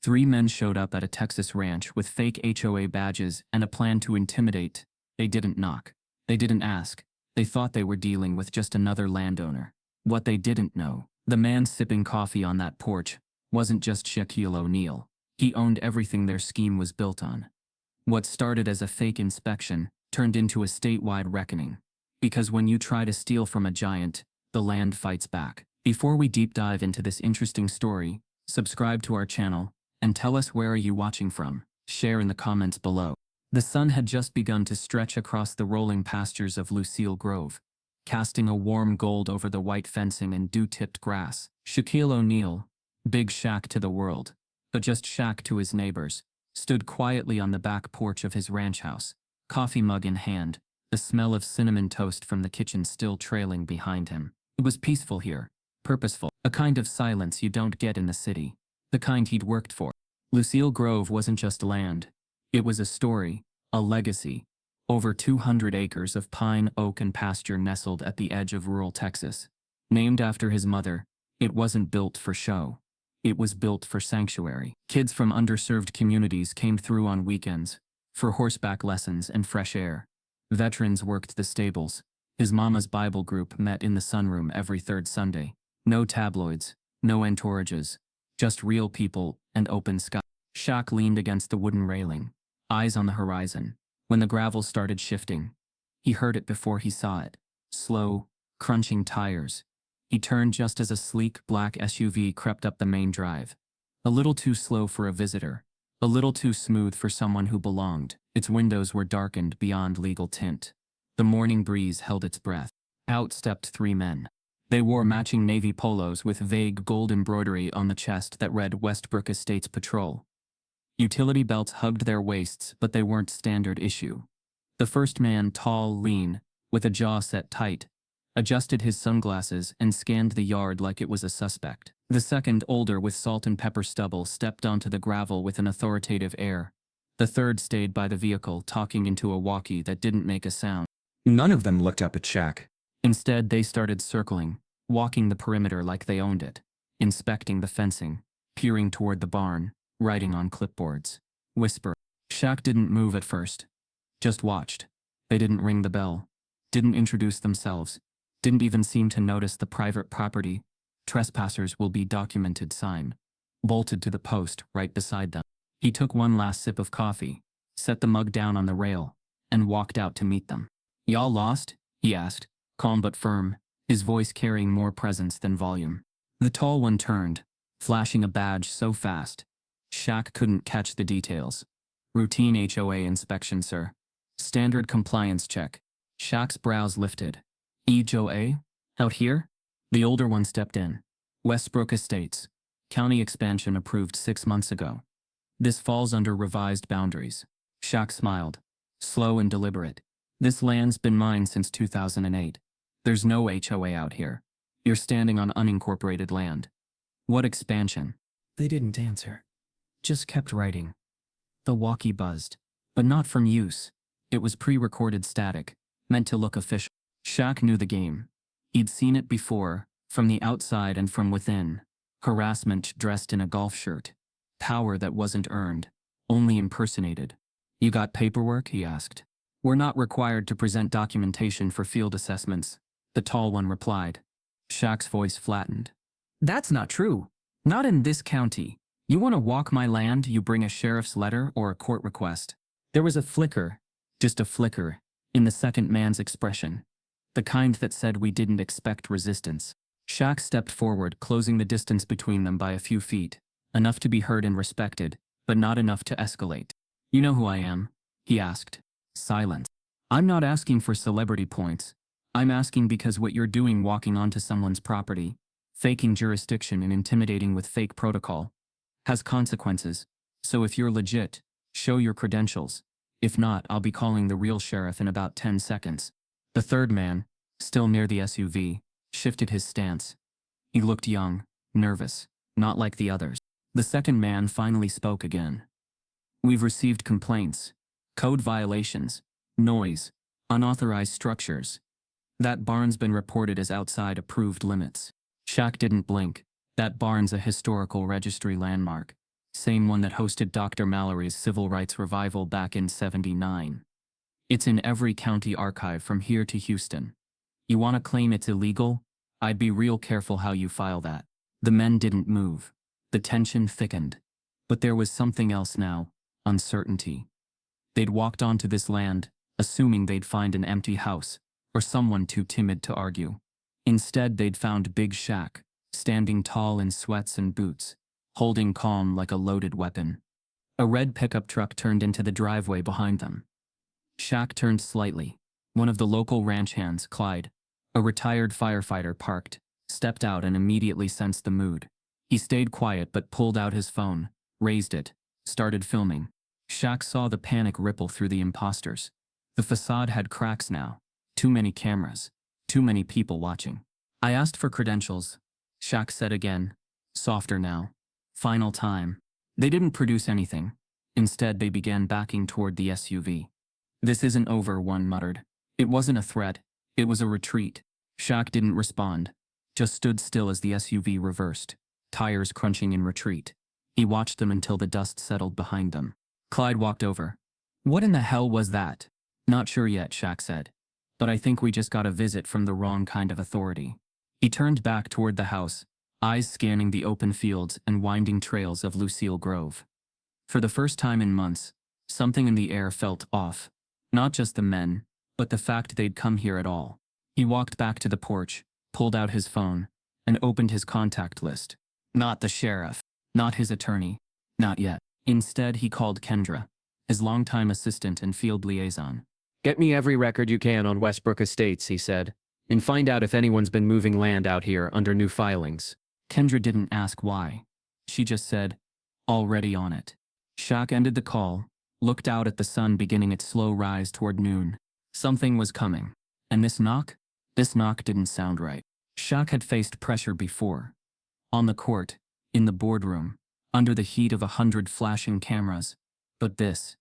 3 men showed up at a Texas ranch with fake HOA badges and a plan to intimidate. They didn't knock. They didn't ask. They thought they were dealing with just another landowner. What they didn't know, the man sipping coffee on that porch wasn't just Shaquille O'Neal. He owned everything their scheme was built on. What started as a fake inspection turned into a statewide reckoning. Because when you try to steal from a giant, the land fights back. Before we deep dive into this interesting story, subscribe to our channel and tell us where are you watching from. Share in the comments below. The sun had just begun to stretch across the rolling pastures of Lucille Grove, casting a warm gold over the white fencing and dew-tipped grass. Shaquille O'Neal, Big Shaq to the world, but just Shaq to his neighbors, stood quietly on the back porch of his ranch house, coffee mug in hand, the smell of cinnamon toast from the kitchen still trailing behind him. It was peaceful here, purposeful, a kind of silence you don't get in the city, the kind he'd worked for. Lucille Grove wasn't just land. It was a story, a legacy. Over 200 acres of pine, oak, and pasture nestled at the edge of rural Texas. Named after his mother, it wasn't built for show. It was built for sanctuary. Kids from underserved communities came through on weekends, for horseback lessons and fresh air. Veterans worked the stables. His mama's Bible group met in the sunroom every third Sunday. No tabloids, no entourages, just real people and open sky. Shaq leaned against the wooden railing, eyes on the horizon. When the gravel started shifting, he heard it before he saw it. Slow, crunching tires. He turned just as a sleek black SUV crept up the main drive. A little too slow for a visitor. A little too smooth for someone who belonged. Its windows were darkened beyond legal tint. The morning breeze held its breath. Out stepped 3 men. They wore matching navy polos with vague gold embroidery on the chest that read Westbrook Estates Patrol. Utility belts hugged their waists, but they weren't standard issue. The first man, tall, lean, with a jaw set tight, adjusted his sunglasses and scanned the yard like it was a suspect. The second, older with salt and pepper stubble, stepped onto the gravel with an authoritative air. The third stayed by the vehicle, talking into a walkie that didn't make a sound. None of them looked up at Shaq. Instead, they started circling, walking the perimeter like they owned it, inspecting the fencing, peering toward the barn, writing on clipboards. Whisper. Shaq didn't move at first. Just watched. They didn't ring the bell. Didn't introduce themselves. Didn't even seem to notice the private property, trespassers will be documented sign, bolted to the post right beside them. He took one last sip of coffee, set the mug down on the rail, and walked out to meet them. "Y'all lost?" he asked, calm but firm, his voice carrying more presence than volume. The tall one turned, flashing a badge so fast, Shaq couldn't catch the details. "Routine HOA inspection, sir. Standard compliance check." Shaq's brows lifted. "HOA? Out here?" The older one stepped in. "Westbrook Estates. County expansion approved 6 months ago. This falls under revised boundaries." Shaq smiled, slow and deliberate. "This land's been mine since 2008. There's no HOA out here. You're standing on unincorporated land." "What expansion?" They didn't answer. Just kept writing. The walkie buzzed, but not from use. It was pre-recorded static, meant to look official. Shaq knew the game. He'd seen it before, from the outside and from within. Harassment dressed in a golf shirt. Power that wasn't earned, only impersonated. "You got paperwork?" he asked. "We're not required to present documentation for field assessments," the tall one replied. Shaq's voice flattened. "That's not true. Not in this county. You want to walk my land, you bring a sheriff's letter or a court request." There was a flicker, just a flicker, in the second man's expression. The kind that said we didn't expect resistance. Shaq stepped forward, closing the distance between them by a few feet, enough to be heard and respected, but not enough to escalate. "You know who I am?" he asked. Silence. "I'm not asking for celebrity points. I'm asking because what you're doing walking onto someone's property, faking jurisdiction and intimidating with fake protocol, has consequences. So if you're legit, show your credentials. If not, I'll be calling the real sheriff in about 10 seconds. The third man, still near the SUV, shifted his stance. He looked young, nervous, not like the others. The second man finally spoke again. "We've received complaints, code violations, noise, unauthorized structures. That barn's been reported as outside approved limits." Shaq didn't blink. That barn's a historical registry landmark. Same one that hosted Dr. Mallory's civil rights revival back in '79. It's in every county archive from here to Houston. You want to claim it's illegal? I'd be real careful how you file that. The men didn't move. The tension thickened. But there was something else now: uncertainty. They'd walked onto this land, assuming they'd find an empty house, or someone too timid to argue. Instead, they'd found Big Shaq, standing tall in sweats and boots, holding calm like a loaded weapon. A red pickup truck turned into the driveway behind them. Shaq turned slightly. One of the local ranch hands, Clyde, a retired firefighter, parked, stepped out, and immediately sensed the mood. He stayed quiet but pulled out his phone, raised it, started filming. Shaq saw the panic ripple through the imposters. The facade had cracks now. Too many cameras. Too many people watching. I asked for credentials, Shaq said again, softer now. Final time. They didn't produce anything. Instead, they began backing toward the SUV. This isn't over, one muttered. It wasn't a threat. It was a retreat. Shaq didn't respond, just stood still as the SUV reversed, tires crunching in retreat. He watched them until the dust settled behind them. Clyde walked over. What in the hell was that? Not sure yet, Shaq said. But I think we just got a visit from the wrong kind of authority. He turned back toward the house, eyes scanning the open fields and winding trails of Lucille Grove. For the first time in months, something in the air felt off. Not just the men, but the fact they'd come here at all. He walked back to the porch, pulled out his phone, and opened his contact list. Not the sheriff. Not his attorney. Not yet. Instead, he called Kendra, his longtime assistant and field liaison. Get me every record you can on Westbrook Estates, he said, and find out if anyone's been moving land out here under new filings. Kendra didn't ask why. She just said, already on it. Shaq ended the call, looked out at the sun beginning its slow rise toward noon. Something was coming. And this knock? This knock didn't sound right. Shaq had faced pressure before. On the court, in the boardroom, under the heat of 100 flashing cameras. But this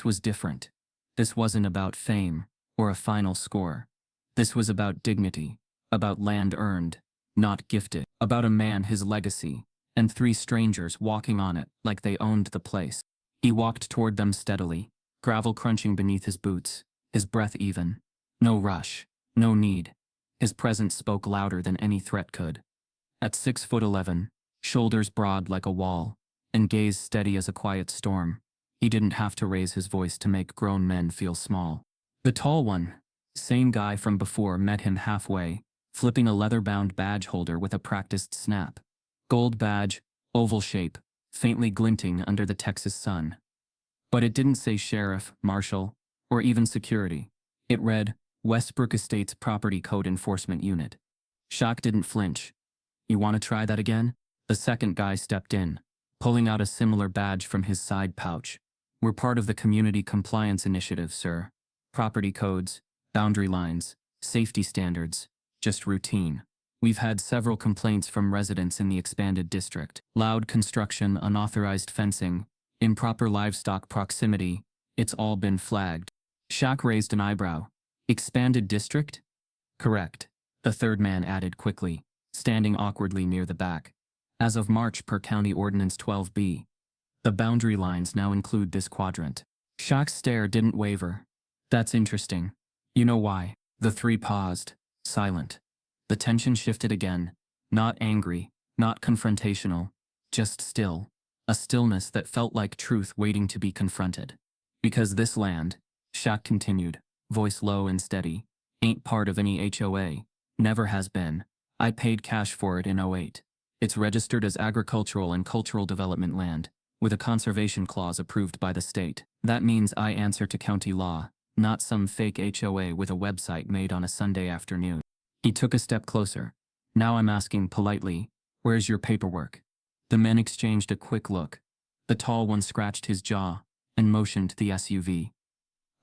was different. This wasn't about fame or a final score. This was about dignity, about land earned, not gifted, about a man, his legacy, and 3 strangers walking on it like they owned the place. He walked toward them steadily, gravel crunching beneath his boots, his breath even. No rush, no need. His presence spoke louder than any threat could. At 6'11", shoulders broad like a wall, and gaze steady as a quiet storm, he didn't have to raise his voice to make grown men feel small. The tall one, same guy from before, met him halfway, flipping a leather-bound badge holder with a practiced snap. Gold badge, oval shape, faintly glinting under the Texas sun. But it didn't say sheriff, marshal, or even security. It read, Westbrook Estates Property Code Enforcement Unit. Shaq didn't flinch. You want to try that again? The second guy stepped in, pulling out a similar badge from his side pouch. We're part of the Community Compliance Initiative, sir. Property codes, boundary lines, safety standards, just routine. We've had several complaints from residents in the expanded district. Loud construction, unauthorized fencing, improper livestock proximity. It's all been flagged. Shaq raised an eyebrow. Expanded district? Correct. The third man added quickly, standing awkwardly near the back. As of March per County Ordinance 12B. The boundary lines now include this quadrant. Shaq's stare didn't waver. That's interesting. You know why? The 3 paused, silent. The tension shifted again. Not angry, not confrontational, just still. A stillness that felt like truth waiting to be confronted. Because this land, Shaq continued, voice low and steady, ain't part of any HOA. Never has been. I paid cash for it in '08. It's registered as agricultural and cultural development land, with a conservation clause approved by the state. That means I answer to county law, not some fake HOA with a website made on a Sunday afternoon. He took a step closer. Now I'm asking politely, where's your paperwork? The men exchanged a quick look. The tall one scratched his jaw and motioned to the SUV.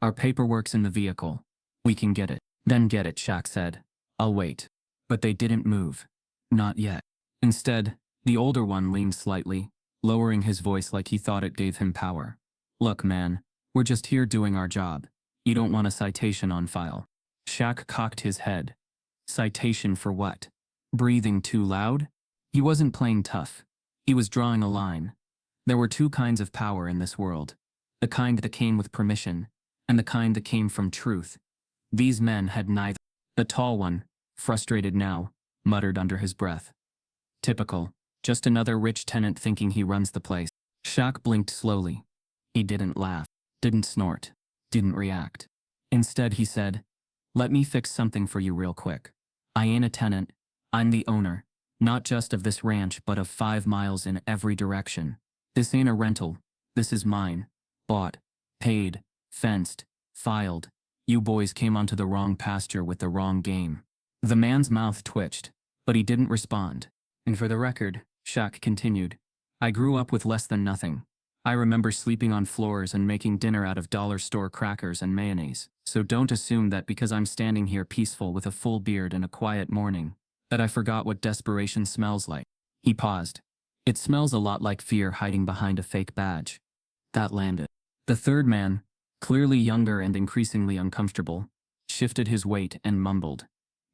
Our paperwork's in the vehicle. We can get it. Then get it, Shaq said. I'll wait. But they didn't move. Not yet. Instead, the older one leaned slightly, lowering his voice like he thought it gave him power. Look, man, we're just here doing our job. You don't want a citation on file. Shaq cocked his head. Citation for what? Breathing too loud? He wasn't playing tough. He was drawing a line. There were two kinds of power in this world. The kind that came with permission, and the kind that came from truth. These men had neither. The tall one, frustrated now, muttered under his breath. Typical. Just another rich tenant thinking he runs the place. Shaq blinked slowly. He didn't laugh, didn't snort, didn't react. Instead he said, "Let me fix something for you real quick. I ain't a tenant, I'm the owner, not just of this ranch but of 5 miles in every direction. This ain't a rental, this is mine. Bought, paid, fenced, filed. You boys came onto the wrong pasture with the wrong game." The man's mouth twitched, but he didn't respond. "And for the record," Shaq continued, "I grew up with less than nothing. I remember sleeping on floors and making dinner out of dollar store crackers and mayonnaise. So don't assume that because I'm standing here peaceful with a full beard and a quiet morning, that I forgot what desperation smells like." He paused. "It smells a lot like fear hiding behind a fake badge." That landed. The third man, clearly younger and increasingly uncomfortable, shifted his weight and mumbled.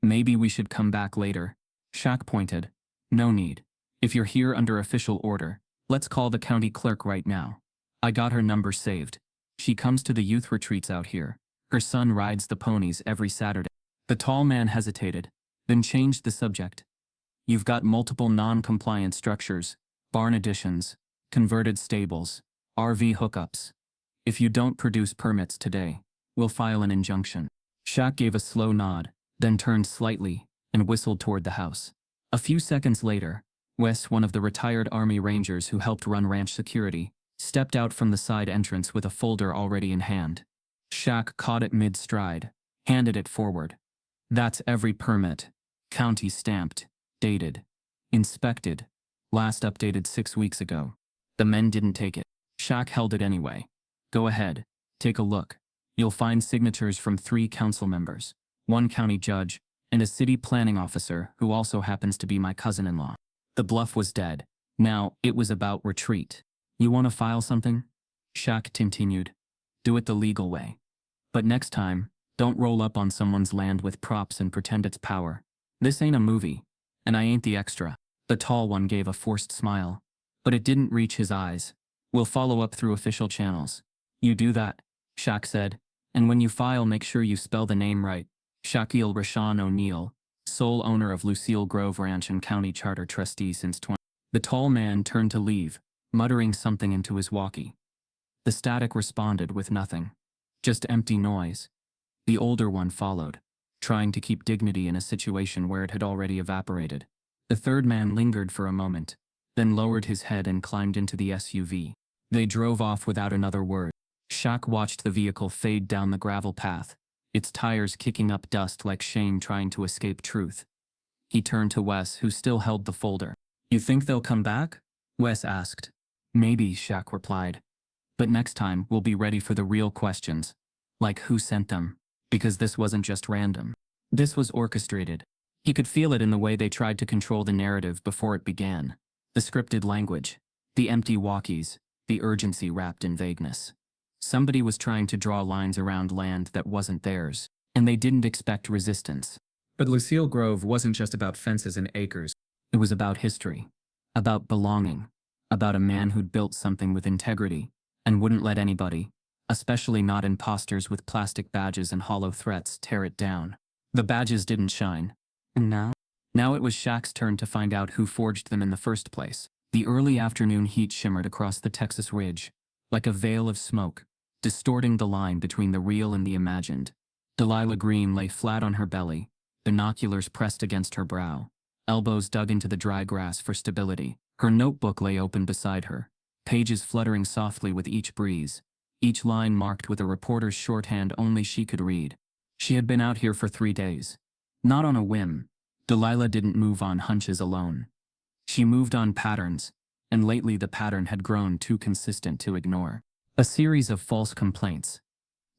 "Maybe we should come back later." Shaq pointed. "No need. If you're here under official order, let's call the county clerk right now. I got her number saved. She comes to the youth retreats out here. Her son rides the ponies every Saturday." The tall man hesitated, then changed the subject. "You've got multiple non-compliant structures, barn additions, converted stables, RV hookups. If you don't produce permits today, we'll file an injunction." Shaq gave a slow nod, then turned slightly and whistled toward the house. A few seconds later, Wes, one of the retired Army Rangers who helped run ranch security, stepped out from the side entrance with a folder already in hand. Shaq caught it mid-stride, handed it forward. "That's every permit. County stamped, dated, inspected, last updated 6 weeks ago." The men didn't take it. Shaq held it anyway. "Go ahead, take a look. You'll find signatures from 3 council members, 1 county judge, and a city planning officer who also happens to be my cousin-in-law." The bluff was dead. Now, it was about retreat. "You want to file something?" Shaq continued. "Do it the legal way. But next time, don't roll up on someone's land with props and pretend it's power. This ain't a movie, and I ain't the extra." The tall one gave a forced smile, but it didn't reach his eyes. "We'll follow up through official channels." "You do that," Shaq said, "and when you file make sure you spell the name right. Shaquille O'Neal, sole owner of Lucille Grove Ranch and county charter trustee since 20. The tall man turned to leave, muttering something into his walkie. The static responded with nothing. Just empty noise. The older one followed, trying to keep dignity in a situation where it had already evaporated. The third man lingered for a moment, then lowered his head and climbed into the SUV. They drove off without another word. Shaq watched the vehicle fade down the gravel path, its tires kicking up dust like shame trying to escape truth. He turned to Wes, who still held the folder. "You think they'll come back?" Wes asked. "Maybe," Shaq replied. "But next time we'll be ready for the real questions. Like who sent them? Because this wasn't just random. This was orchestrated." He could feel it in the way they tried to control the narrative before it began. The scripted language, the empty walkies, the urgency wrapped in vagueness. Somebody was trying to draw lines around land that wasn't theirs, and they didn't expect resistance. But Lucille Grove wasn't just about fences and acres. It was about history, about belonging, about a man who'd built something with integrity and wouldn't let anybody, especially not imposters with plastic badges and hollow threats, tear it down. The badges didn't shine. And now? Now it was Shaq's turn to find out who forged them in the first place. The early afternoon heat shimmered across the Texas ridge, like a veil of smoke, distorting the line between the real and the imagined. Delilah Green lay flat on her belly, binoculars pressed against her brow, elbows dug into the dry grass for stability. Her notebook lay open beside her, pages fluttering softly with each breeze, each line marked with a reporter's shorthand only she could read. She had been out here for 3 days. Not on a whim. Delilah didn't move on hunches alone. She moved on patterns, and lately the pattern had grown too consistent to ignore. A series of false complaints,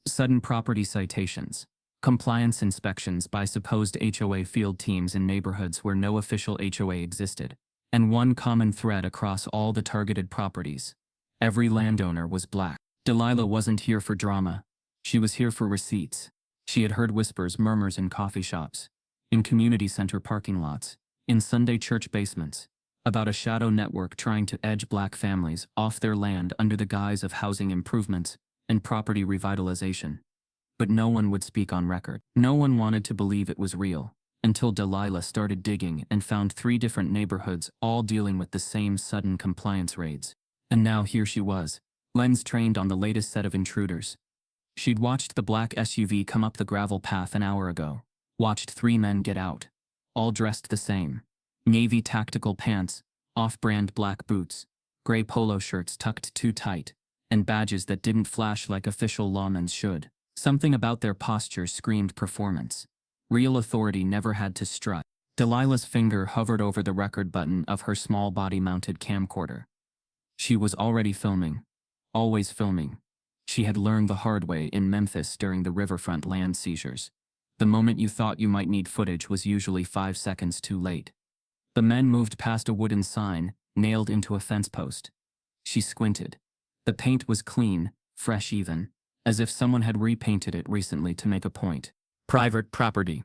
sudden property citations, compliance inspections by supposed HOA field teams in neighborhoods where no official HOA existed, and one common thread across all the targeted properties. Every landowner was black. Delilah wasn't here for drama. She was here for receipts. She had heard whispers, murmurs in coffee shops, in community center parking lots, in Sunday church basements, about a shadow network trying to edge black families off their land under the guise of housing improvements and property revitalization. But no one would speak on record. No one wanted to believe it was real, until Delilah started digging and found 3 different neighborhoods all dealing with the same sudden compliance raids. And now here she was, lens trained on the latest set of intruders. She'd watched the black SUV come up the gravel path an hour ago, watched 3 men get out, all dressed the same. Navy tactical pants, off-brand black boots, gray polo shirts tucked too tight, and badges that didn't flash like official lawmen should. Something about their posture screamed performance. Real authority never had to strut. Delilah's finger hovered over the record button of her small body-mounted camcorder. She was already filming. Always filming. She had learned the hard way in Memphis during the riverfront land seizures. The moment you thought you might need footage was usually 5 seconds too late. The men moved past a wooden sign, nailed into a fence post. She squinted. The paint was clean, fresh even, as if someone had repainted it recently to make a point. Private property.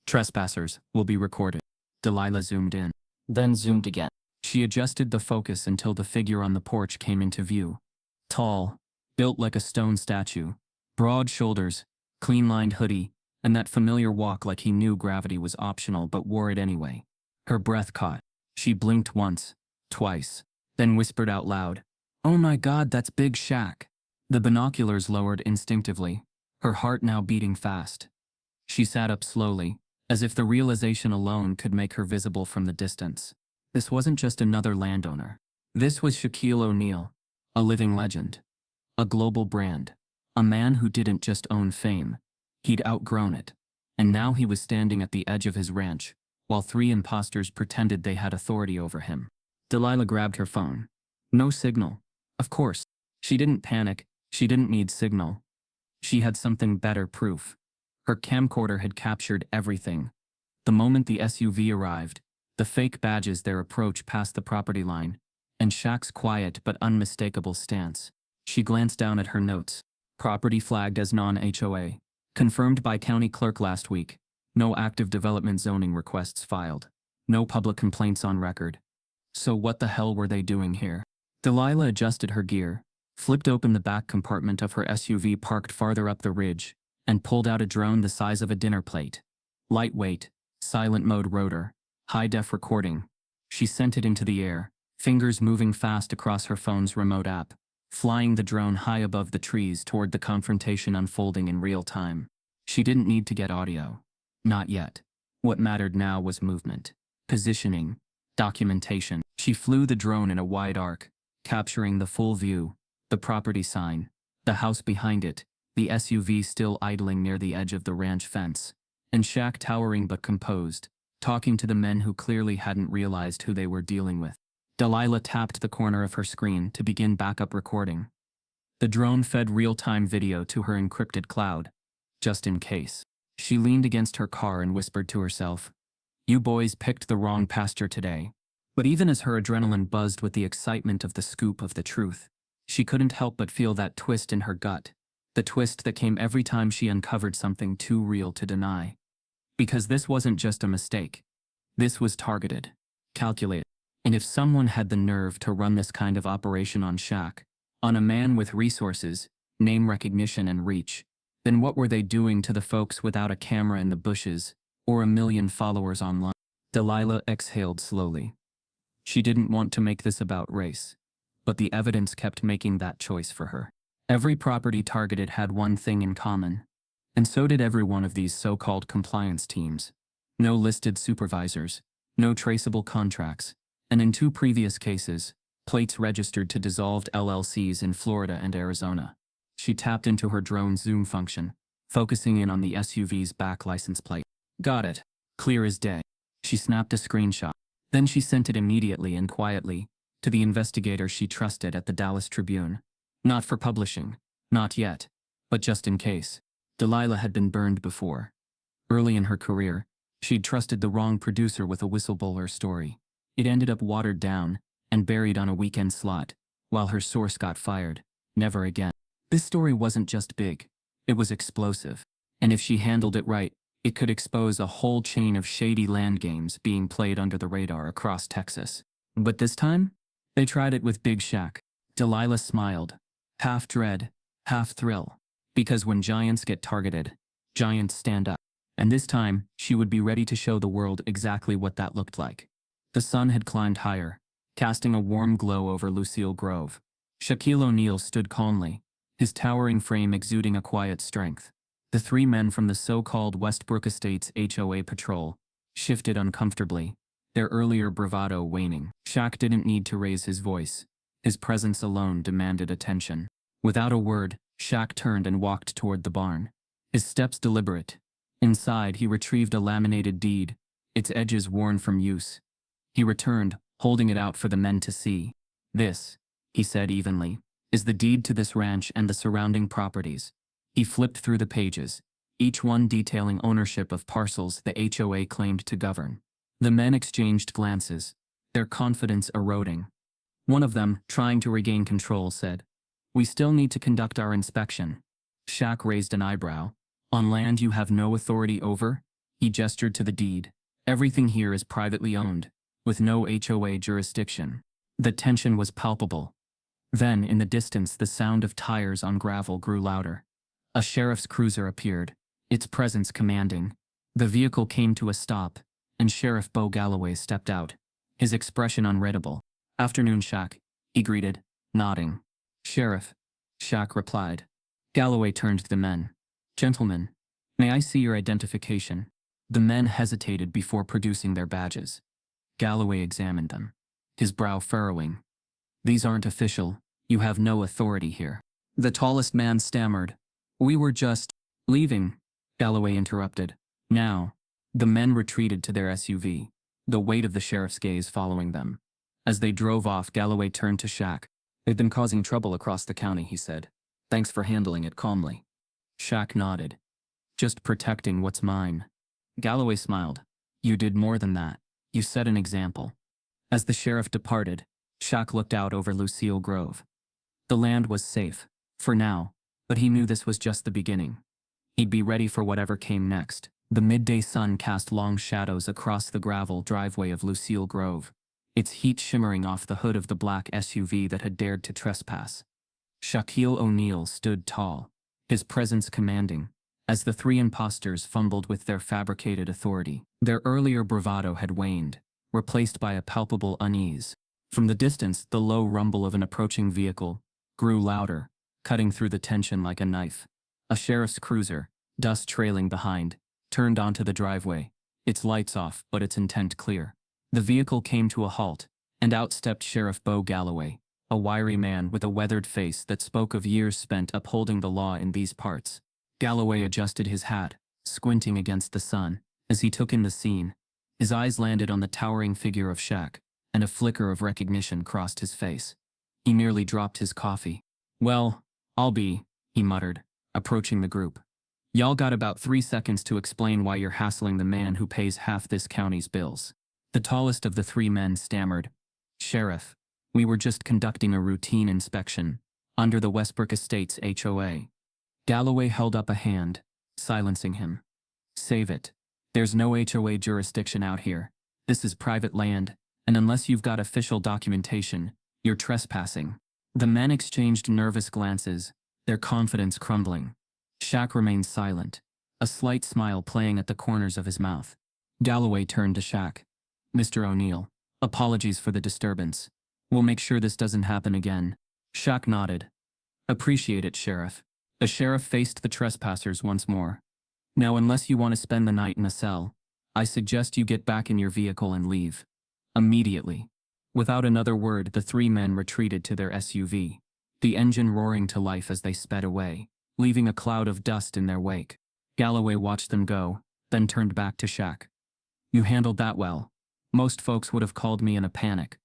Trespassers will be recorded. Delilah zoomed in, then zoomed again. She adjusted the focus until the figure on the porch came into view. Tall, built like a stone statue, broad shoulders, clean-lined hoodie, and that familiar walk like he knew gravity was optional but wore it anyway. Her breath caught. She blinked once, twice, then whispered out loud, "Oh my God, that's Big Shaq." The binoculars lowered instinctively, her heart now beating fast. She sat up slowly, as if the realization alone could make her visible from the distance. This wasn't just another landowner. This was Shaquille O'Neal, a living legend, a global brand, a man who didn't just own fame, he'd outgrown it, and now he was standing at the edge of his ranch, while 3 imposters pretended they had authority over him. Delilah grabbed her phone. No signal. Of course. She didn't panic. She didn't need signal. She had something better proof. Her camcorder had captured everything. The moment the SUV arrived, the fake badges, their approach past the property line, and Shaq's quiet but unmistakable stance. She glanced down at her notes. Property flagged as non-HOA. Confirmed by county clerk last week. No active development zoning requests filed. No public complaints on record. So what the hell were they doing here? Delilah adjusted her gear, flipped open the back compartment of her SUV parked farther up the ridge, and pulled out a drone the size of a dinner plate. Lightweight, silent mode rotor, high-def recording. She sent it into the air, fingers moving fast across her phone's remote app, flying the drone high above the trees toward the confrontation unfolding in real time. She didn't need to get audio. Not yet. What mattered now was movement, positioning, documentation. She flew the drone in a wide arc, capturing the full view, the property sign, the house behind it, the SUV still idling near the edge of the ranch fence, and Shaq towering but composed, talking to the men who clearly hadn't realized who they were dealing with. Delilah tapped the corner of her screen to begin backup recording. The drone fed real-time video to her encrypted cloud, just in case. She leaned against her car and whispered to herself, "You boys picked the wrong pasture today." But even as her adrenaline buzzed with the excitement of the scoop of the truth, she couldn't help but feel that twist in her gut, the twist that came every time she uncovered something too real to deny. Because this wasn't just a mistake. This was targeted, calculated. And if someone had the nerve to run this kind of operation on Shaq, on a man with resources, name recognition and reach, then what were they doing to the folks without a camera in the bushes, or a million followers online? Delilah exhaled slowly. She didn't want to make this about race, but the evidence kept making that choice for her. Every property targeted had one thing in common, and so did every one of these so-called compliance teams. No listed supervisors, no traceable contracts, and in 2 previous cases, plates registered to dissolved LLCs in Florida and Arizona. She tapped into her drone zoom function, focusing in on the SUV's back license plate. Got it. Clear as day. She snapped a screenshot. Then she sent it immediately and quietly to the investigator she trusted at the Dallas Tribune. Not for publishing. Not yet. But just in case. Delilah had been burned before. Early in her career, she'd trusted the wrong producer with a whistleblower story. It ended up watered down and buried on a weekend slot, while her source got fired. Never again. This story wasn't just big. It was explosive. And if she handled it right, it could expose a whole chain of shady land games being played under the radar across Texas. But this time, they tried it with Big Shaq. Delilah smiled, half dread, half thrill. Because when giants get targeted, giants stand up. And this time, she would be ready to show the world exactly what that looked like. The sun had climbed higher, casting a warm glow over Lucille Grove. Shaquille O'Neal stood calmly, his towering frame exuding a quiet strength. The three men from the so-called Westbrook Estates HOA patrol shifted uncomfortably, their earlier bravado waning. Shaq didn't need to raise his voice. His presence alone demanded attention. Without a word, Shaq turned and walked toward the barn, his steps deliberate. Inside, he retrieved a laminated deed, its edges worn from use. He returned, holding it out for the men to see. "This," he said evenly, "is the deed to this ranch and the surrounding properties." He flipped through the pages, each one detailing ownership of parcels the HOA claimed to govern. The men exchanged glances, their confidence eroding. One of them, trying to regain control, said, "We still need to conduct our inspection." Shaq raised an eyebrow. "On land you have no authority over?" He gestured to the deed. "Everything here is privately owned, with no HOA jurisdiction." The tension was palpable. Then, in the distance, the sound of tires on gravel grew louder. A sheriff's cruiser appeared, its presence commanding. The vehicle came to a stop, and Sheriff Bo Galloway stepped out, his expression unreadable. "Afternoon, Shaq," he greeted, nodding. "Sheriff," Shaq replied. Galloway turned to the men. "Gentlemen, may I see your identification?" The men hesitated before producing their badges. Galloway examined them, his brow furrowing. "These aren't official. You have no authority here." The tallest man stammered. "We were just leaving," Galloway interrupted. "Now." The men retreated to their SUV, the weight of the sheriff's gaze following them. As they drove off, Galloway turned to Shaq. "They've been causing trouble across the county," he said. "Thanks for handling it calmly." Shaq nodded. "Just protecting what's mine." Galloway smiled. "You did more than that. You set an example." As the sheriff departed, Shaq looked out over Lucille Grove. The land was safe, for now, but he knew this was just the beginning. He'd be ready for whatever came next. The midday sun cast long shadows across the gravel driveway of Lucille Grove, its heat shimmering off the hood of the black SUV that had dared to trespass. Shaquille O'Neal stood tall, his presence commanding, as the three imposters fumbled with their fabricated authority. Their earlier bravado had waned, replaced by a palpable unease. From the distance, the low rumble of an approaching vehicle grew louder, cutting through the tension like a knife. A sheriff's cruiser, dust trailing behind, turned onto the driveway, its lights off but its intent clear. The vehicle came to a halt, and out stepped Sheriff Bo Galloway, a wiry man with a weathered face that spoke of years spent upholding the law in these parts. Galloway adjusted his hat, squinting against the sun, as he took in the scene. His eyes landed on the towering figure of Shaq, and a flicker of recognition crossed his face. He nearly dropped his coffee. "Well, I'll be," he muttered, approaching the group. "Y'all got about 3 seconds to explain why you're hassling the man who pays half this county's bills." The tallest of the three men stammered, "Sheriff, we were just conducting a routine inspection, under the Westbrook Estates HOA." Galloway held up a hand, silencing him. "Save it. There's no HOA jurisdiction out here. This is private land, and unless you've got official documentation, you're trespassing." The men exchanged nervous glances, their confidence crumbling. Shaq remained silent, a slight smile playing at the corners of his mouth. Galloway turned to Shaq. "Mr. O'Neal, apologies for the disturbance. We'll make sure this doesn't happen again." Shaq nodded. "Appreciate it, Sheriff." The sheriff faced the trespassers once more. "Now, unless you want to spend the night in a cell, I suggest you get back in your vehicle and leave. Immediately." Without another word, the three men retreated to their SUV, the engine roaring to life as they sped away, leaving a cloud of dust in their wake. Galloway watched them go, then turned back to Shaq. "You handled that well. Most folks would have called me in a panic."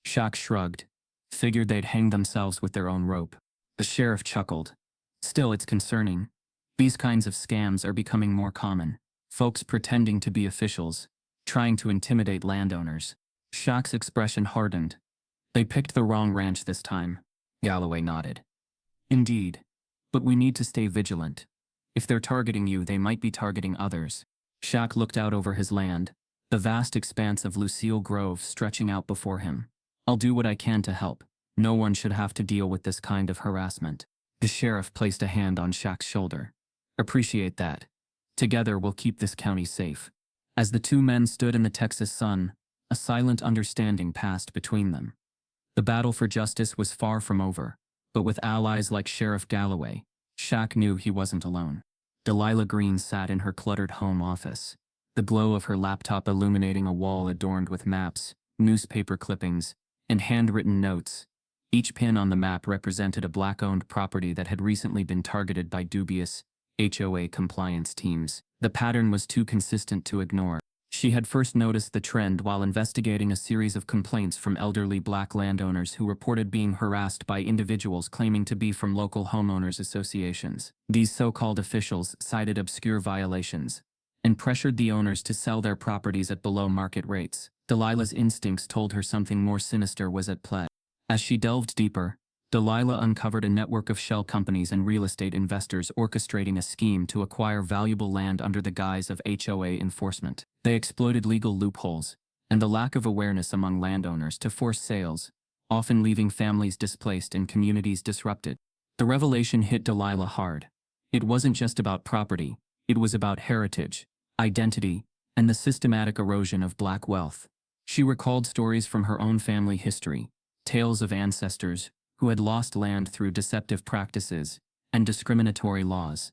Shaq shrugged. "Figured they'd hang themselves with their own rope." The sheriff chuckled. "Still, it's concerning. These kinds of scams are becoming more common. Folks pretending to be officials, trying to intimidate landowners." Shaq's expression hardened. "They picked the wrong ranch this time." Galloway nodded. "Indeed. But we need to stay vigilant. If they're targeting you, they might be targeting others." Shaq looked out over his land, the vast expanse of Lucille Grove stretching out before him. I'll do what I can to help. No one should have to deal with this kind of harassment. The sheriff placed a hand on Shaq's shoulder. Appreciate that. Together we'll keep this county safe. As the two men stood in the Texas sun, a silent understanding passed between them. The battle for justice was far from over, but with allies like Sheriff Galloway, Shaq knew he wasn't alone. Delilah Green sat in her cluttered home office, the glow of her laptop illuminating a wall adorned with maps, newspaper clippings, and handwritten notes. Each pin on the map represented a black-owned property that had recently been targeted by dubious HOA compliance teams. The pattern was too consistent to ignore. She had first noticed the trend while investigating a series of complaints from elderly black landowners who reported being harassed by individuals claiming to be from local homeowners associations. These so-called officials cited obscure violations and pressured the owners to sell their properties at below-market rates. Delilah's instincts told her something more sinister was at play. As she delved deeper, Delilah uncovered a network of shell companies and real estate investors orchestrating a scheme to acquire valuable land under the guise of HOA enforcement. They exploited legal loopholes and the lack of awareness among landowners to force sales, often leaving families displaced and communities disrupted. The revelation hit Delilah hard. It wasn't just about property, it was about heritage, identity, and the systematic erosion of black wealth. She recalled stories from her own family history, tales of ancestors who had lost land through deceptive practices and discriminatory laws.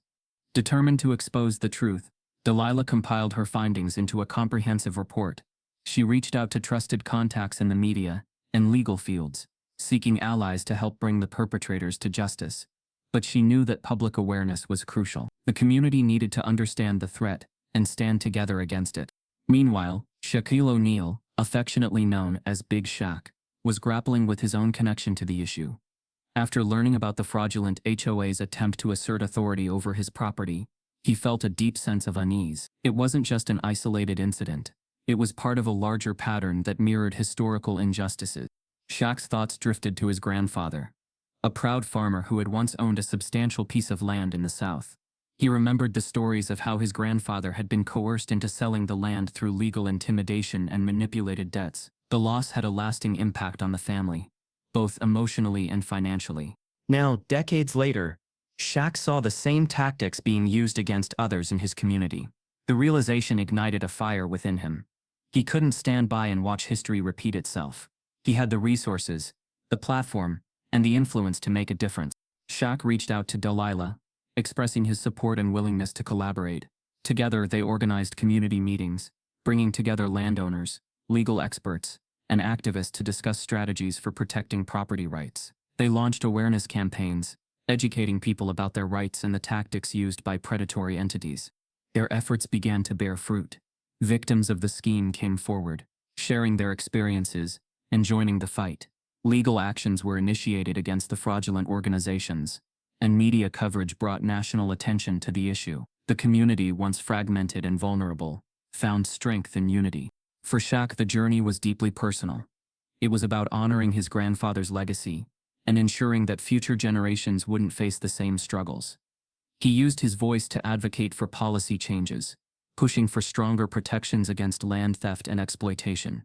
Determined to expose the truth, Delilah compiled her findings into a comprehensive report. She reached out to trusted contacts in the media and legal fields, seeking allies to help bring the perpetrators to justice. But she knew that public awareness was crucial. The community needed to understand the threat and stand together against it. Meanwhile, Shaquille O'Neal, affectionately known as Big Shaq, was grappling with his own connection to the issue. After learning about the fraudulent HOA's attempt to assert authority over his property, he felt a deep sense of unease. It wasn't just an isolated incident. It was part of a larger pattern that mirrored historical injustices. Shaq's thoughts drifted to his grandfather, a proud farmer who had once owned a substantial piece of land in the South. He remembered the stories of how his grandfather had been coerced into selling the land through legal intimidation and manipulated debts. The loss had a lasting impact on the family, both emotionally and financially. Now, decades later, Shaq saw the same tactics being used against others in his community. The realization ignited a fire within him. He couldn't stand by and watch history repeat itself. He had the resources, the platform, and the influence to make a difference. Shaq reached out to Delilah, expressing his support and willingness to collaborate. Together, they organized community meetings, bringing together landowners, legal experts, and activists to discuss strategies for protecting property rights. They launched awareness campaigns, educating people about their rights and the tactics used by predatory entities. Their efforts began to bear fruit. Victims of the scheme came forward, sharing their experiences and joining the fight. Legal actions were initiated against the fraudulent organizations, and media coverage brought national attention to the issue. The community, once fragmented and vulnerable, found strength in unity. For Shaq, the journey was deeply personal. It was about honoring his grandfather's legacy and ensuring that future generations wouldn't face the same struggles. He used his voice to advocate for policy changes, pushing for stronger protections against land theft and exploitation.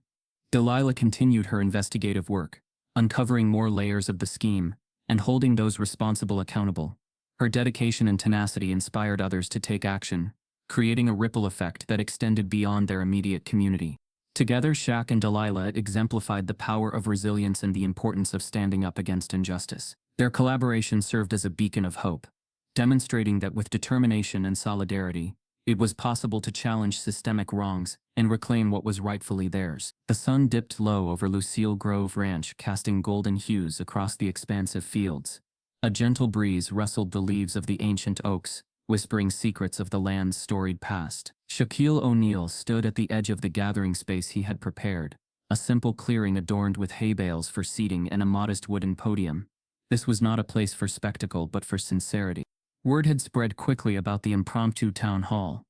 Delilah continued her investigative work, uncovering more layers of the scheme and holding those responsible accountable. Her dedication and tenacity inspired others to take action, creating a ripple effect that extended beyond their immediate community. Together, Shaq and Delilah exemplified the power of resilience and the importance of standing up against injustice. Their collaboration served as a beacon of hope, demonstrating that with determination and solidarity, it was possible to challenge systemic wrongs and reclaim what was rightfully theirs. The sun dipped low over Lucille Grove Ranch, casting golden hues across the expansive fields. A gentle breeze rustled the leaves of the ancient oaks, whispering secrets of the land's storied past. Shaquille O'Neal stood at the edge of the gathering space he had prepared, a simple clearing adorned with hay bales for seating and a modest wooden podium. This was not a place for spectacle but for sincerity. Word had spread quickly about the impromptu town hall.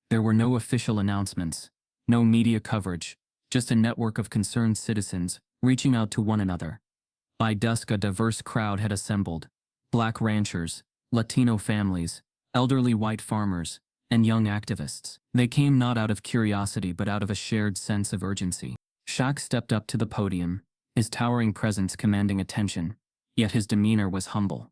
There were no official announcements, no media coverage, just a network of concerned citizens reaching out to one another. By dusk, a diverse crowd had assembled: Black ranchers, Latino families, elderly white farmers, and young activists. They came not out of curiosity but out of a shared sense of urgency. Shaq stepped up to the podium, his towering presence commanding attention, yet his demeanor was humble.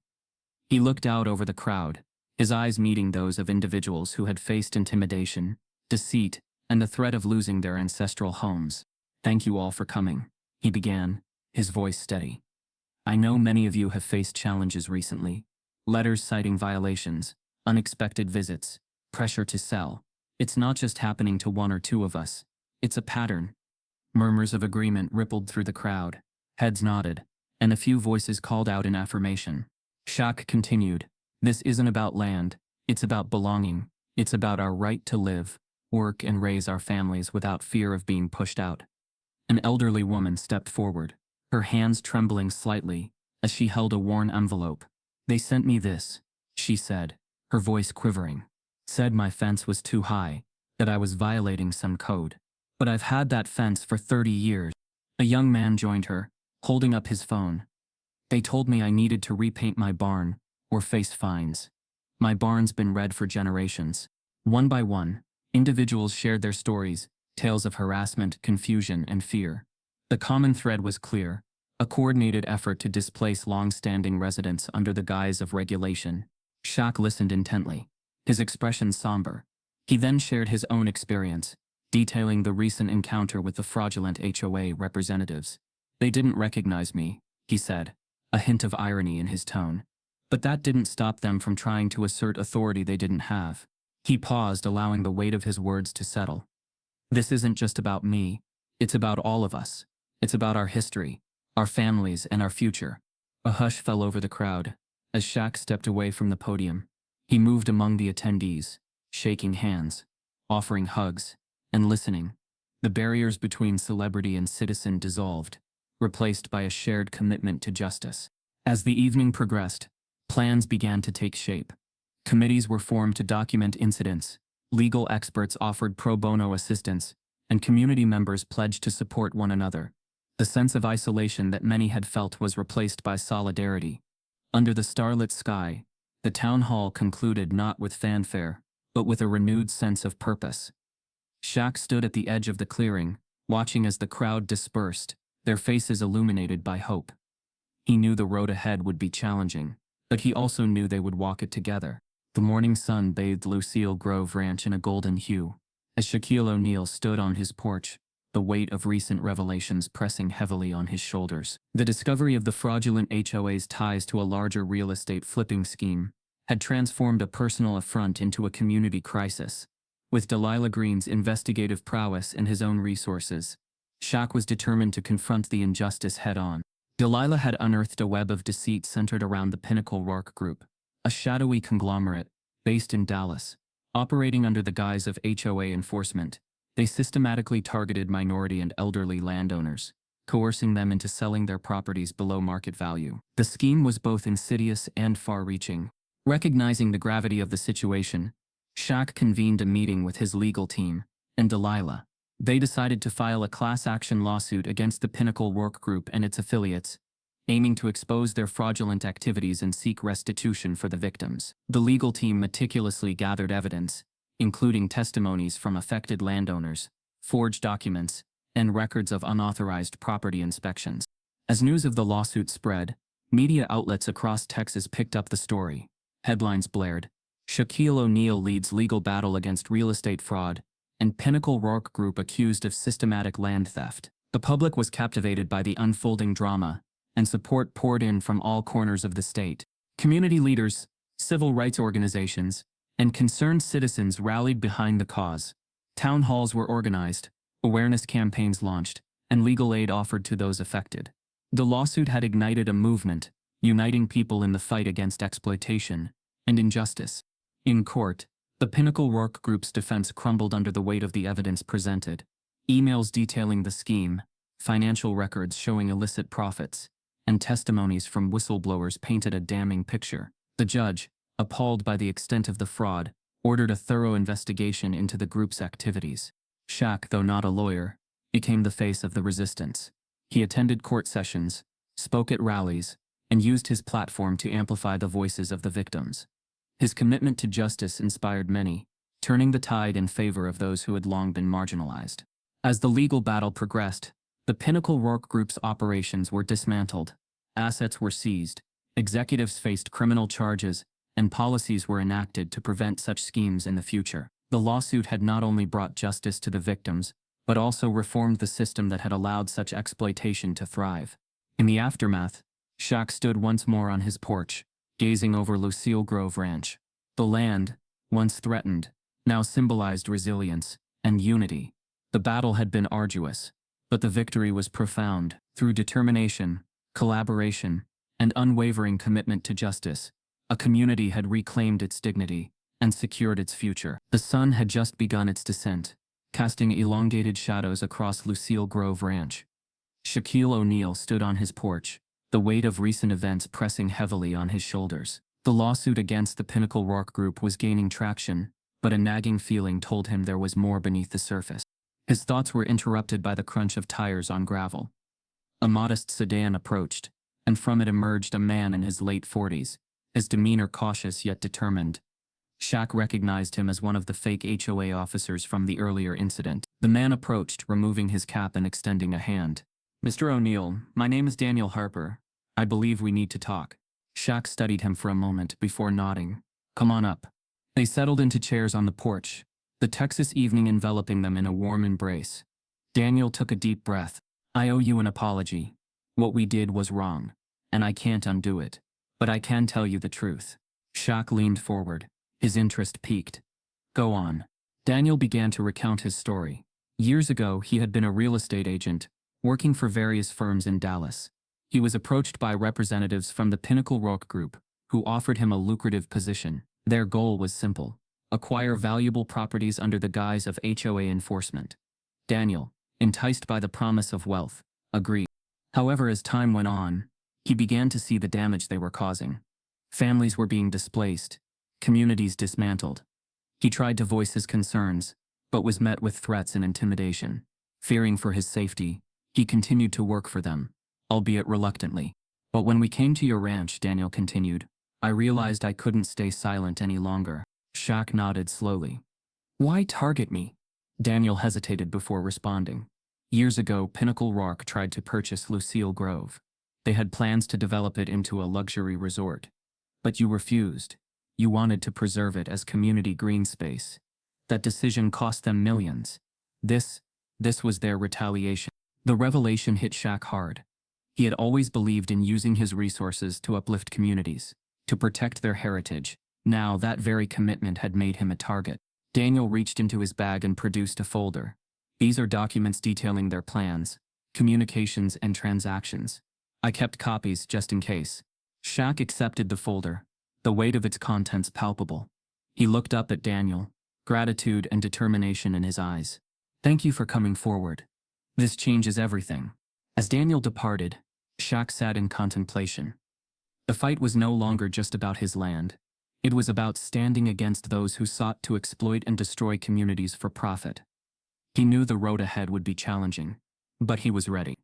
He looked out over the crowd, his eyes meeting those of individuals who had faced intimidation, deceit, and the threat of losing their ancestral homes. "Thank you all for coming," he began, his voice steady. "I know many of you have faced challenges recently. Letters citing violations, unexpected visits, pressure to sell. It's not just happening to one or two of us. It's a pattern." Murmurs of agreement rippled through the crowd, heads nodded, and a few voices called out in affirmation. Shaq continued, "This isn't about land, it's about belonging. It's about our right to live, work, and raise our families without fear of being pushed out." An elderly woman stepped forward, her hands trembling slightly as she held a worn envelope. "They sent me this," she said, her voice quivering. "Said my fence was too high, that I was violating some code. But I've had that fence for 30 years. A young man joined her, holding up his phone. "They told me I needed to repaint my barn, or face fines. My barn's been red for generations." One by one, individuals shared their stories, tales of harassment, confusion, and fear. The common thread was clear: a coordinated effort to displace long-standing residents under the guise of regulation. Shaq listened intently, his expression somber. He then shared his own experience, detailing the recent encounter with the fraudulent HOA representatives. "They didn't recognize me," he said, a hint of irony in his tone. "But that didn't stop them from trying to assert authority they didn't have." He paused, allowing the weight of his words to settle. "This isn't just about me. It's about all of us. It's about our history, our families, and our future." A hush fell over the crowd as Shaq stepped away from the podium. He moved among the attendees, shaking hands, offering hugs, and listening. The barriers between celebrity and citizen dissolved, replaced by a shared commitment to justice. As the evening progressed, plans began to take shape. Committees were formed to document incidents, legal experts offered pro bono assistance, and community members pledged to support one another. The sense of isolation that many had felt was replaced by solidarity. Under the starlit sky, the town hall concluded not with fanfare, but with a renewed sense of purpose. Shaq stood at the edge of the clearing, watching as the crowd dispersed, their faces illuminated by hope. He knew the road ahead would be challenging, but he also knew they would walk it together. The morning sun bathed Lucille Grove Ranch in a golden hue. As Shaquille O'Neal stood on his porch, the weight of recent revelations pressing heavily on his shoulders. The discovery of the fraudulent HOA's ties to a larger real estate flipping scheme had transformed a personal affront into a community crisis. With Delilah Green's investigative prowess and his own resources, Shaq was determined to confront the injustice head-on. Delilah had unearthed a web of deceit centered around the Pinnacle Rourke Group, a shadowy conglomerate based in Dallas. Operating under the guise of HOA enforcement, they systematically targeted minority and elderly landowners, coercing them into selling their properties below market value. The scheme was both insidious and far-reaching. Recognizing the gravity of the situation, Shaq convened a meeting with his legal team and Delilah. They decided to file a class action lawsuit against the Pinnacle Rourke Group and its affiliates, aiming to expose their fraudulent activities and seek restitution for the victims. The legal team meticulously gathered evidence, including testimonies from affected landowners, forged documents, and records of unauthorized property inspections. As news of the lawsuit spread, media outlets across Texas picked up the story. Headlines blared, "Shaquille O'Neal leads legal battle against real estate fraud," and "Pinnacle Rourke Group accused of systematic land theft." The public was captivated by the unfolding drama, and support poured in from all corners of the state. Community leaders, civil rights organizations, and concerned citizens rallied behind the cause. Town halls were organized, awareness campaigns launched, and legal aid offered to those affected. The lawsuit had ignited a movement, uniting people in the fight against exploitation and injustice. In court, the Pinnacle Rourke Group's defense crumbled under the weight of the evidence presented. Emails detailing the scheme, financial records showing illicit profits, and testimonies from whistleblowers painted a damning picture. The judge, appalled by the extent of the fraud, ordered a thorough investigation into the group's activities. Shaq, though not a lawyer, became the face of the resistance. He attended court sessions, spoke at rallies, and used his platform to amplify the voices of the victims. His commitment to justice inspired many, turning the tide in favor of those who had long been marginalized. As the legal battle progressed, The Pinnacle Rourke Group's operations were dismantled, assets were seized, executives faced criminal charges, and policies were enacted to prevent such schemes in the future. The lawsuit had not only brought justice to the victims, but also reformed the system that had allowed such exploitation to thrive. In the aftermath, Shaq stood once more on his porch, gazing over Lucille Grove Ranch. The land, once threatened, now symbolized resilience and unity. The battle had been arduous, but the victory was profound. Through determination, collaboration, and unwavering commitment to justice, a community had reclaimed its dignity and secured its future. The sun had just begun its descent, casting elongated shadows across Lucille Grove Ranch. Shaquille O'Neal stood on his porch, the weight of recent events pressing heavily on his shoulders. The lawsuit against the Pinnacle Rourke Group was gaining traction, but a nagging feeling told him there was more beneath the surface. His thoughts were interrupted by the crunch of tires on gravel. A modest sedan approached, and from it emerged a man in his late 40s, his demeanor cautious yet determined. Shaq recognized him as one of the fake HOA officers from the earlier incident. The man approached, removing his cap and extending a hand. "Mr. O'Neal, my name is Daniel Harper. I believe we need to talk." Shaq studied him for a moment before nodding. "Come on up." They settled into chairs on the porch, the Texas evening enveloping them in a warm embrace. Daniel took a deep breath. "I owe you an apology. What we did was wrong, and I can't undo it. But I can tell you the truth." Shaq leaned forward, his interest piqued. "Go on." Daniel began to recount his story. Years ago, he had been a real estate agent, working for various firms in Dallas. He was approached by representatives from the Pinnacle Rourke Group, who offered him a lucrative position. Their goal was simple: acquire valuable properties under the guise of HOA enforcement. Daniel, enticed by the promise of wealth, agreed. However, as time went on, he began to see the damage they were causing. Families were being displaced, communities dismantled. He tried to voice his concerns, but was met with threats and intimidation. Fearing for his safety, he continued to work for them, albeit reluctantly. "But when we came to your ranch," Daniel continued, "I realized I couldn't stay silent any longer." Shaq nodded slowly. "Why target me?" Daniel hesitated before responding. Years ago, Pinnacle Rourke tried to purchase Lucille Grove. They had plans to develop it into a luxury resort. But you refused. You wanted to preserve it as community green space. That decision cost them millions. This was their retaliation. The revelation hit Shaq hard. He had always believed in using his resources to uplift communities, to protect their heritage. Now that very commitment had made him a target. Daniel reached into his bag and produced a folder. "These are documents detailing their plans, communications, and transactions. I kept copies just in case." Shaq accepted the folder, the weight of its contents palpable. He looked up at Daniel, gratitude and determination in his eyes. "Thank you for coming forward. This changes everything." As Daniel departed, Shaq sat in contemplation. The fight was no longer just about his land. It was about standing against those who sought to exploit and destroy communities for profit. He knew the road ahead would be challenging, but he was ready.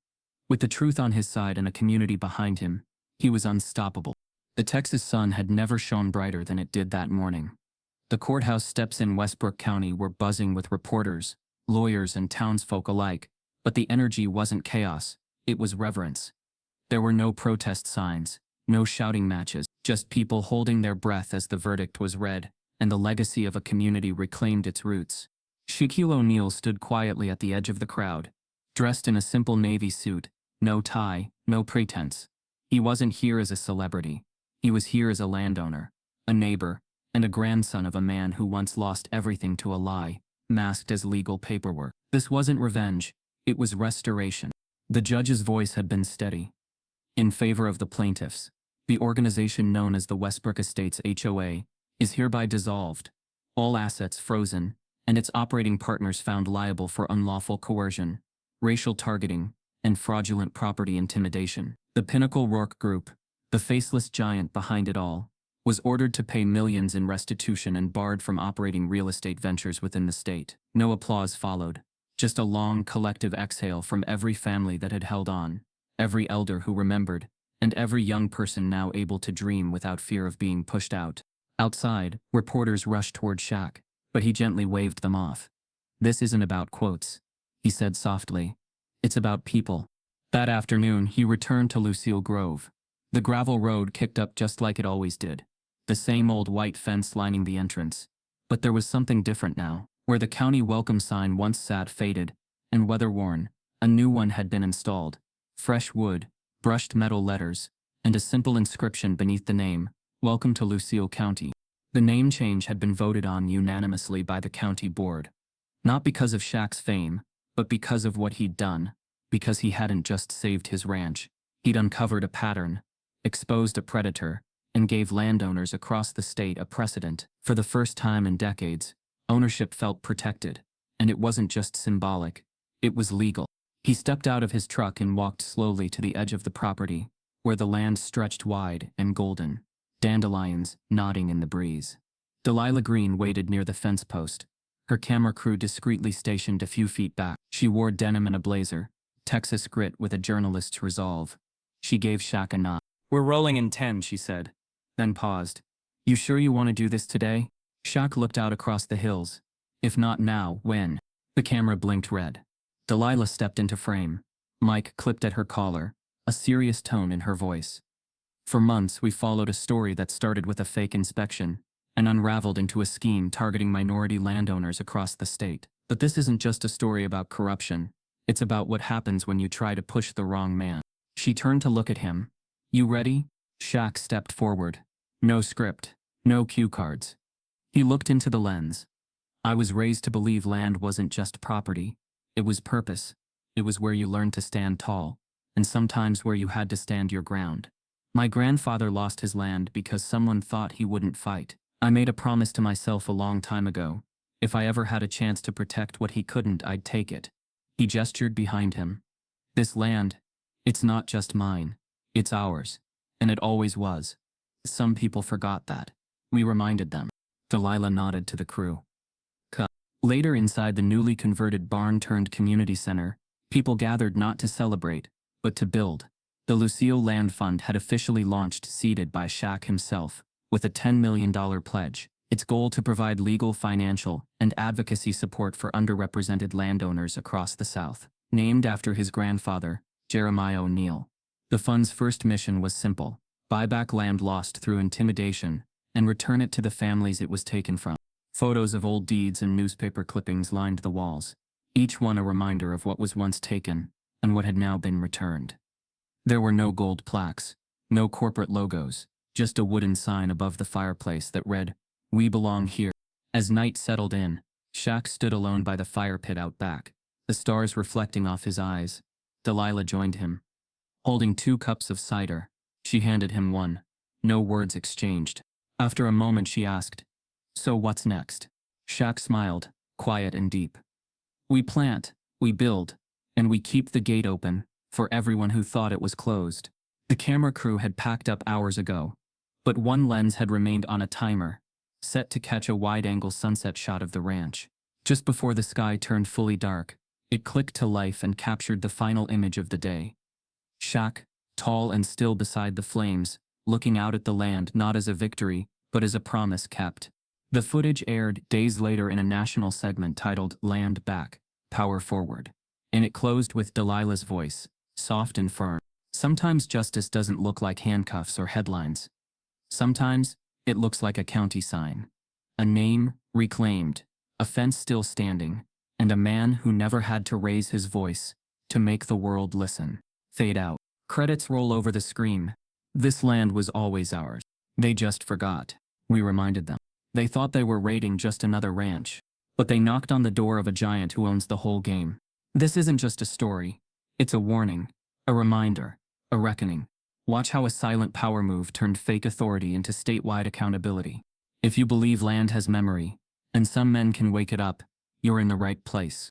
With the truth on his side and a community behind him, he was unstoppable. The Texas sun had never shone brighter than it did that morning. The courthouse steps in Westbrook County were buzzing with reporters, lawyers, and townsfolk alike, but the energy wasn't chaos, it was reverence. There were no protest signs, no shouting matches, just people holding their breath as the verdict was read, and the legacy of a community reclaimed its roots. Shaquille O'Neal stood quietly at the edge of the crowd, dressed in a simple navy suit, no tie, no pretense. He wasn't here as a celebrity. He was here as a landowner, a neighbor, and a grandson of a man who once lost everything to a lie, masked as legal paperwork. This wasn't revenge, it was restoration. The judge's voice had been steady. In favor of the plaintiffs, the organization known as the Westbrook Estates HOA is hereby dissolved, all assets frozen, and its operating partners found liable for unlawful coercion, racial targeting, and fraudulent property intimidation. The Pinnacle Rourke Group, the faceless giant behind it all, was ordered to pay millions in restitution and barred from operating real estate ventures within the state. No applause followed, just a long collective exhale from every family that had held on, every elder who remembered, and every young person now able to dream without fear of being pushed out. Outside, reporters rushed toward Shaq, but he gently waved them off. "This isn't about quotes," he said softly. It's about people. That afternoon, he returned to Lucille Grove. The gravel road kicked up just like it always did. The same old white fence lining the entrance. But there was something different now. Where the county welcome sign once sat faded and weather-worn, a new one had been installed. Fresh wood, brushed metal letters, and a simple inscription beneath the name, "Welcome to Lucille County." The name change had been voted on unanimously by the county board. Not because of Shaq's fame, but because of what he'd done. Because he hadn't just saved his ranch. He'd uncovered a pattern, exposed a predator, and gave landowners across the state a precedent. For the first time in decades, ownership felt protected. And it wasn't just symbolic, it was legal. He stepped out of his truck and walked slowly to the edge of the property, where the land stretched wide and golden, dandelions nodding in the breeze. Delilah Green waited near the fence post, her camera crew discreetly stationed a few feet back. She wore denim and a blazer, Texas grit with a journalist's resolve. She gave Shaq a nod. "We're rolling in 10, she said, then paused. "You sure you want to do this today?" Shaq looked out across the hills. "If not now, when?" The camera blinked red. Delilah stepped into frame. Mic clipped at her collar, a serious tone in her voice. "For months we followed a story that started with a fake inspection and unraveled into a scheme targeting minority landowners across the state. But this isn't just a story about corruption. It's about what happens when you try to push the wrong man." She turned to look at him. "You ready?" Shaq stepped forward. No script, no cue cards. He looked into the lens. "I was raised to believe land wasn't just property. It was purpose. It was where you learned to stand tall, and sometimes where you had to stand your ground. My grandfather lost his land because someone thought he wouldn't fight. I made a promise to myself a long time ago. If I ever had a chance to protect what he couldn't, I'd take it." He gestured behind him. "This land, it's not just mine. It's ours. And it always was. Some people forgot that. We reminded them." Delilah nodded to the crew. Cut. Later inside the newly converted barn-turned-community center, people gathered not to celebrate, but to build. The Lucille Land Fund had officially launched, seeded by Shaq himself, with a $10 million pledge. Its goal to provide legal, financial, and advocacy support for underrepresented landowners across the South. Named after his grandfather, Jeremiah O'Neal. The fund's first mission was simple: buy back land lost through intimidation, and return it to the families it was taken from. Photos of old deeds and newspaper clippings lined the walls, each one a reminder of what was once taken, and what had now been returned. There were no gold plaques, no corporate logos, just a wooden sign above the fireplace that read, "We belong here." As night settled in, Shaq stood alone by the fire pit out back, the stars reflecting off his eyes. Delilah joined him. Holding 2 cups of cider, she handed him one. No words exchanged. After a moment she asked, "So what's next?" Shaq smiled, quiet and deep. "We plant, we build, and we keep the gate open for everyone who thought it was closed." The camera crew had packed up hours ago, but one lens had remained on a timer, set to catch a wide-angle sunset shot of the ranch. Just before the sky turned fully dark, it clicked to life and captured the final image of the day. Shaq, tall and still beside the flames, looking out at the land not as a victory, but as a promise kept. The footage aired days later in a national segment titled "Land Back, Power Forward." And it closed with Delilah's voice, soft and firm. Sometimes justice doesn't look like handcuffs or headlines. Sometimes, it looks like a county sign. A name reclaimed, a fence still standing, and a man who never had to raise his voice to make the world listen. Fade out. Credits roll over the screen. This land was always ours. They just forgot. We reminded them. They thought they were raiding just another ranch. But they knocked on the door of a giant who owns the whole game. This isn't just a story. It's a warning. A reminder. A reckoning. Watch how a silent power move turned fake authority into statewide accountability. If you believe land has memory, and some men can wake it up, you're in the right place.